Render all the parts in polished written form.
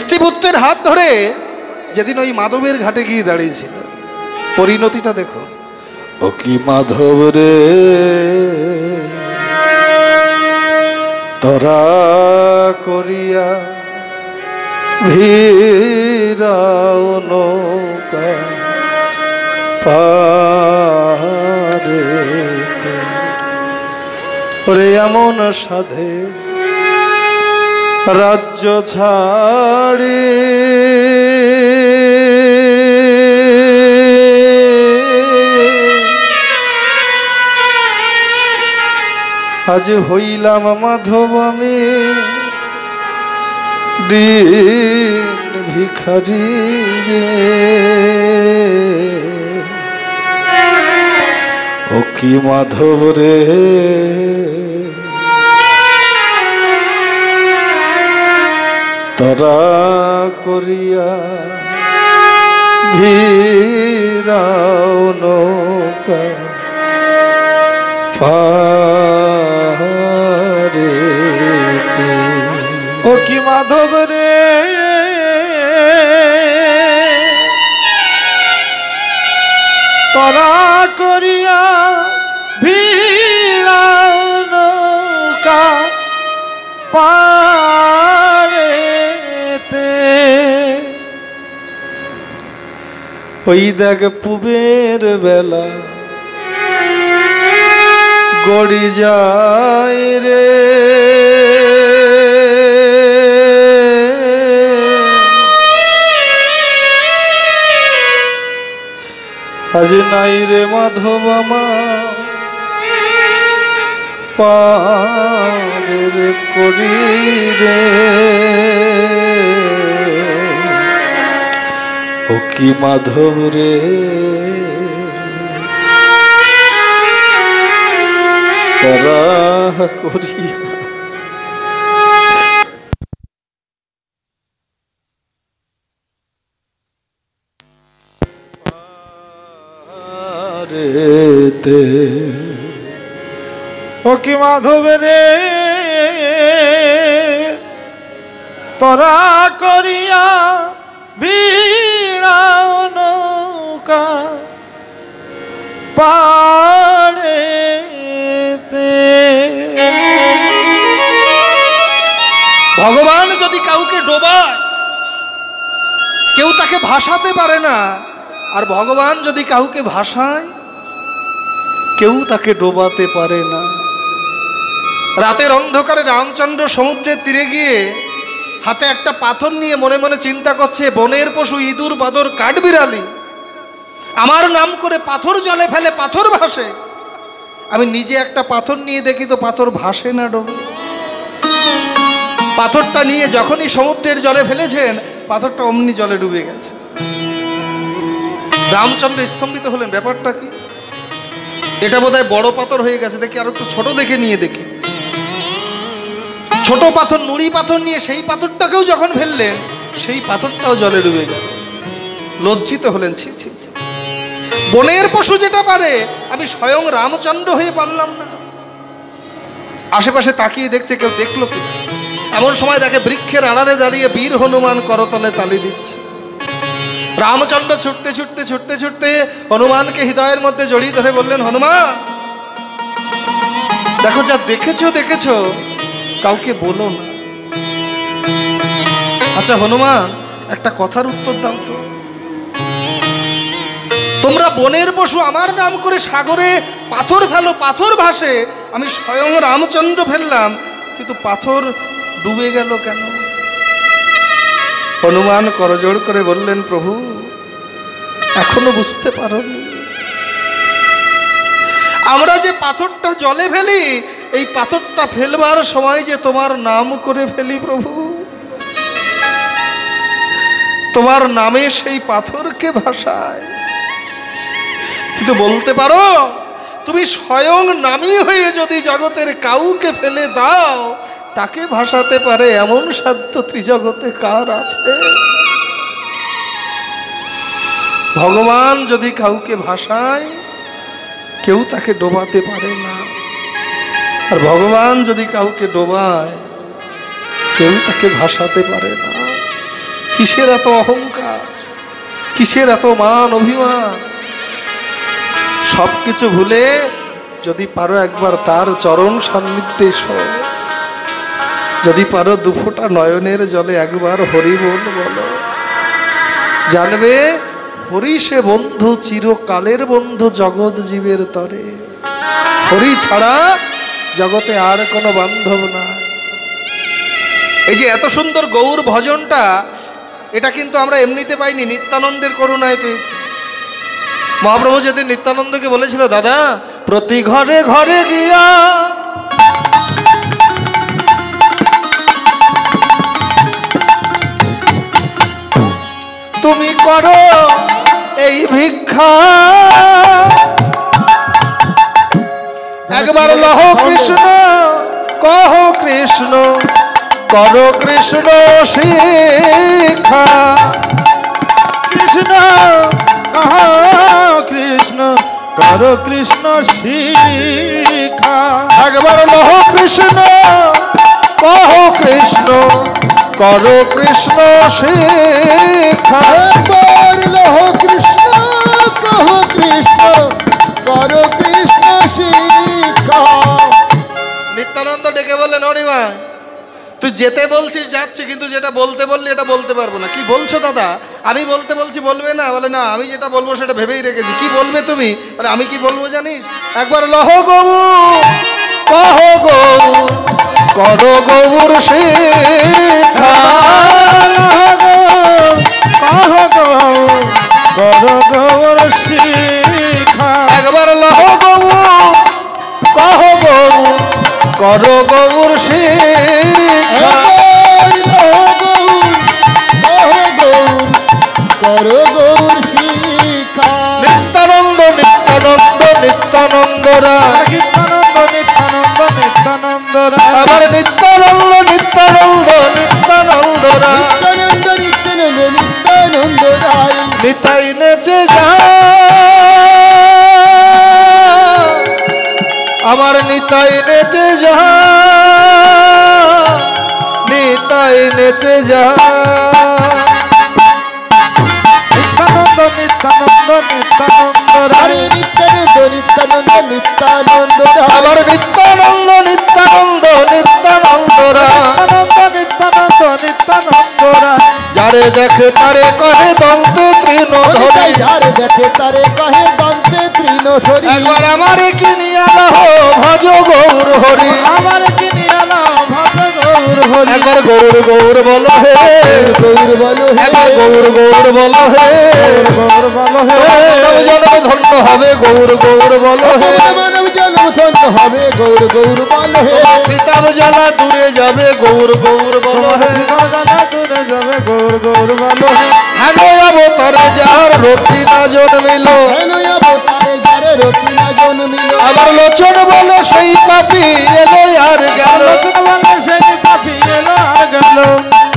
স্ত্রীপুত্রের হাত ধরে যেদিন ওই মাধবের ঘাটে গিয়ে দাঁড়িয়েছিল, পরিণতিটা দেখো। ও কি মাধব রে তোরা করিয়া ভিড়াও নৌকা পারেতে, ওরে এমন সাধে রাজ্য ছাড়ি আজ হইলাম মাধব আমি দিন ভিখারি রে। ও কি মাধব রে তোরা করিয়া ভিড়াও নৌকা পারেতে। ও কি মাধব রে তোরা করিয়া ভিড়াও নৌকা পারেতে। ওই দেখ পুবের বেলা গড়ি যায় রে, আজ নাই রে মাধব আমার পারের করি রে। ও কি মাধব রে তোরা করিয়া পারেতে। ও কি মাধব রে তোরা করিয়া ভিড়াও নৌকা পারেতে। ভগবান যদি কাউকে ডোবায় কেউ তাকে ভাসাতে পারে না, আর ভগবান যদি কাউকে ভাসায় কেউ তাকে ডোবাতে পারে না। রাতের অন্ধকারে রামচন্দ্র সমুদ্রের তীরে গিয়ে হাতে একটা পাথর নিয়ে মনে মনে চিন্তা করছে, বনের পশু ইঁদুর বাদর কাঠবিড়ালি আমার নাম করে পাথর জলে ফেলে পাথর ভাসে, আমি নিজে একটা পাথর নিয়ে দেখি তো পাথর ভাসে না, ডোবে। পাথরটা নিয়ে যখনই সমুদ্রের জলে ফেলেছেন পাথরটা অমনি জলে ডুবে গেছে। রামচন্দ্র স্তম্ভিত হলেন, ব্যাপারটা কি? এটা বোধহয় বড় পাথর হয়ে গেছে, দেখি আর একটু ছোট দেখে নিয়ে দেখি। ছোট পাথর নুড়ি পাথর নিয়ে সেই পাথরটাকেও যখন ফেললেন সেই পাথরটাও জলে ডুবে গেল। লজ্জিত হলেন, ছি ছি ছি, বনের পশু যেটা পারে আমি স্বয়ং রামচন্দ্র হয়ে পারলাম না। আশেপাশে তাকিয়ে দেখছে কেউ দেখলো কি, এমন সময় দেখে বৃক্ষের আড়ালে দাঁড়িয়ে বীর হনুমান করতলে তালি দিচ্ছে। রামচন্দ্র ছুটতে ছুটতে ছুটতে ছুটতে হনুমানকে হৃদয়ের মধ্যে জড়িয়ে ধরে বললেন, হনুমান দেখো যা দেখেছো দেখেছো কাউকে বলো না। আচ্ছা হনুমান একটা কথার উত্তর দাও তো, তোমরা বনের পশু আমার নাম করে সাগরে পাথর ফেলো, পাথর ভাসে, আমি স্বয়ং রামচন্দ্র ফেললাম, কিন্তু পাথর ডুবে গেল কেন? হনুমান করজোড় করে বললেন, প্রভু এখনো বুঝতে পারোনি, আমরা যে পাথরটা জলে ফেলি এই পাথরটা ফেলবার সময় যে তোমার নাম করে ফেলি প্রভু, তোমার নামে সেই পাথরকে ভাসায়। কিন্তু বলতে পারো তুমি স্বয়ং নামী হয়ে যদি জগতের কাউকে ফেলে দাও তাকে ভাসাতে পারে এমন সাধ্য ত্রিজগতে কার আছে? ভগবান যদি কাউকে ভাসায় কেউ তাকে ডোবাতে পারে না, আর ভগবান যদি কাউকে ডোবায় কেউ তাকে ভাসাতে পারে না। কিসের এত অহংকার, কিসের এত মান অভিমান? সবকিছু ভুলে যদি পারো একবার তার চরণ সান্নিধ্যে এসো, যদি পারো দুফোঁটা নয়নের জলে একবার হরি বল বলো, জানবে হরি সে বন্ধু, চিরকালের বন্ধু জগৎ জীবের তরে। হরি ছাড়া জগতে আর কোনো বান্ধব না। এই যে এত সুন্দর গৌর ভজনটা, এটা কিন্তু আমরা এমনিতে পাইনি, নিত্যানন্দের করুণায় পেয়েছি। মহাপ্রভু যেদিন নিত্যানন্দকে বলেছিল, দাদা প্রতি ঘরে ঘরে গিয়া তুমি করো এই ভিক্ষা, একবার লহ কৃষ্ণ কহ কৃষ্ণ করো কৃষ্ণ শিক্ষা। কৃষ্ণ কহ কৃষ্ণ করো কৃষ্ণ শিক্ষা। একবার লহ কৃষ্ণ কহ কৃষ্ণ করো কৃষ্ণ শিক্ষা। একবার লহ কৃষ্ণ কহ কৃষ্ণ করো কৃষ্ণ শিক্ষা। নিত্যানন্দ ডেকে বললেন, অনিমা তুই যেতে বলছিস যাচ্ছি, কিন্তু যেটা বলতে বললি এটা বলতে পারবো না। কি বলছো দাদা? আমি বলতে বলছি, বলবে না? বলে না, আমি যেটা বলবো সেটা ভেবেই রেখেছি। কি বলবে তুমি? বলে আমি কি বলবো জানিস? একবার লহ গৌর কহ গৌর করো গৌর শিক্ষা। কহ গৌর করো গৌর শিক্ষা। একবার লহ গৌর কহ গৌর করো গৌর শিক্ষা। করো গৌর শিক্ষা। নিত্যানন্দ নিত্যানন্দ নিত্যানন্দরা, নিত্যানন্দ নিত্যানন্দ নিত্যানন্দরা, আবার নিত্যানন্দ নিত্যানন্দ নিত্যানন্দরা, নিত্যানন্দ নিত্যানন্দ নিত্যানন্দরা। নিতাই নেচে যা আমার নিতাই নেচে যা, নিতাই নেচে যা। নিত্যানন্দ নিত্যানন্দ নিত্যানন্দরা, নিত্যানন্দ নিত্যানন্দ নিত্যানন্দরা, আবার নিত্যানন্দ নিত্যানন্দ নিত্যানন্দরা, নিত্যানন্দ নিত্যানন্দ নিত্যানন্দরা। যারে দেখে তারে কহে দন্তে তৃণধরি, যারে দেখে তারে কহে দন্তে তৃণধরি। একবার আমারে কিনিয়া লহ ভজ গৌর হরি, আমার কিনি আলাম ভজ গৌর হরি। একবার গৌর গৌর বলো হে, গৌর বলো হে, একবার গৌর গৌর বলো হে, গৌর বলো হে। মানব জন্ম ধন্য হবে গৌর গৌর বলো হে, মানব জন্ম ধন্য হবে গৌর গৌর বলো হে। পিতাব জ্বালা দূরে যাবে গৌর গৌর বলো হে, জানা দূরে যাবে গৌর গৌর বলো হে। হেন অবতারে যার রতি না জন্মিল, হেন অবতারে যারে রতি না জন্মিল। আবার লোচন বলে সেই পাপী এলো আর গেল, লোচন বলে সেই পাপী এলো আর গেল।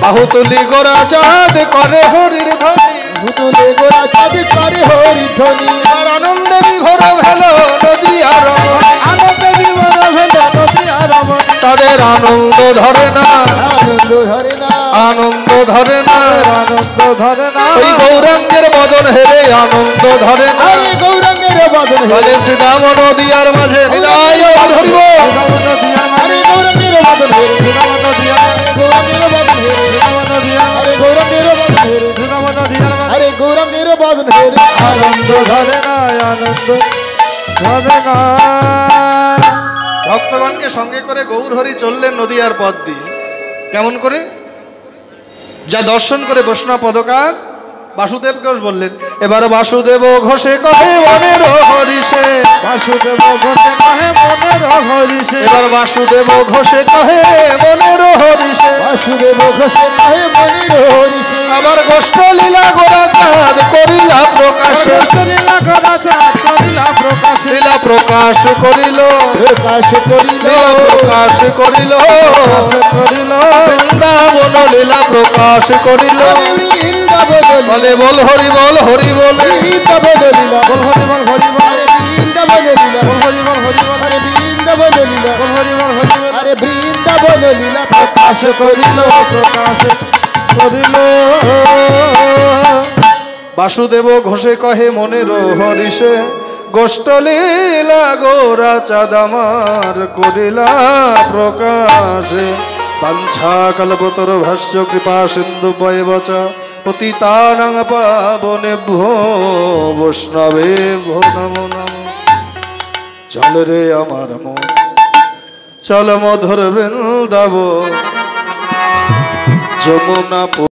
বাহু তুলি গোরা চাঁদ করে হরির ধ্বনি, ভুতুলে গোরা চাঁদ করে হরি ধ্বনি। আর আনন্দে বিভোর ভেল নদী আর রমণী, আনন্দে বিভোর হলো নদী আর রমণী। তাদের আনন্দ ধরে না, আনন্দ ধরে না, আনন্দ ধরে না, আনন্দ ধরে না। ওই গৌরাঙ্গের বদন হেরে আনন্দ ধরে না। আরে গৌরাঙ্গের বদন হে, বলে শ্রীদাম নদিয়ার মাঝে হৃদয় ধরিব, আরে গৌরাঙ্গের বদন হে, গৌরাঙ্গের বদন হে, আরে গৌরাঙ্গের বদন হে, আরে গৌরাঙ্গের বদন হে। আনন্দ ধরে না, আনন্দ ধরে না। ভক্তগণকে সঙ্গে করে গৌর হরি চললেন নদিয়ার পথ দিয়ে। কেমন করে? যা দর্শন করে বৈষ্ণব পদকার বাসুদেব ঘোষ বললেন, এবার বাসুদেব ঘোষে কহে মনের হরিষে, বাসুদেব ঘোষে কহে মনের হরিষে, এবার বাসুদেব ঘোষে কহে মনের হরিষে, বাসুদেব ঘোষে কহে মনের হরিষে। আবার গোষ্ঠ লীলা গোরা চাঁদ করিলা প্রকাশে, লীলা করা চাঁদ করিলা প্রকাশে, লীলা প্রকাশ করিল, প্রকাশ করিল, লীলা প্রকাশ করিল, করিল। বৃন্দাবন লীলা প্রকাশ করিল। বৃন্দাবন বলে বল হরি বল হরি বলে, বৃন্দাবন লীলা, বল হরি বল হরি বল। আরে বৃন্দাবন লীলা, বল হরি বল হরি বল। আরে বৃন্দাবন লীলা, বল হরি বল হরি বল। আরে বৃন্দাবন লীলা প্রকাশ করিল, প্রকাশ করিল। বাসুদেব ঘোষে কহে মনের হরিষে গোষ্ঠলীলা গোরা চাঁদামার করিলা প্রকাশে বাঞ্ছা কল্পতর ভাষ্য কৃপা সিন্ধু বয়বচা পতিতানাং পাবনেভ্যো বৈষ্ণবেভ্যো নমো নমঃ। চল রে আমার মন চল মধুর বৃন্দাবন যমুনা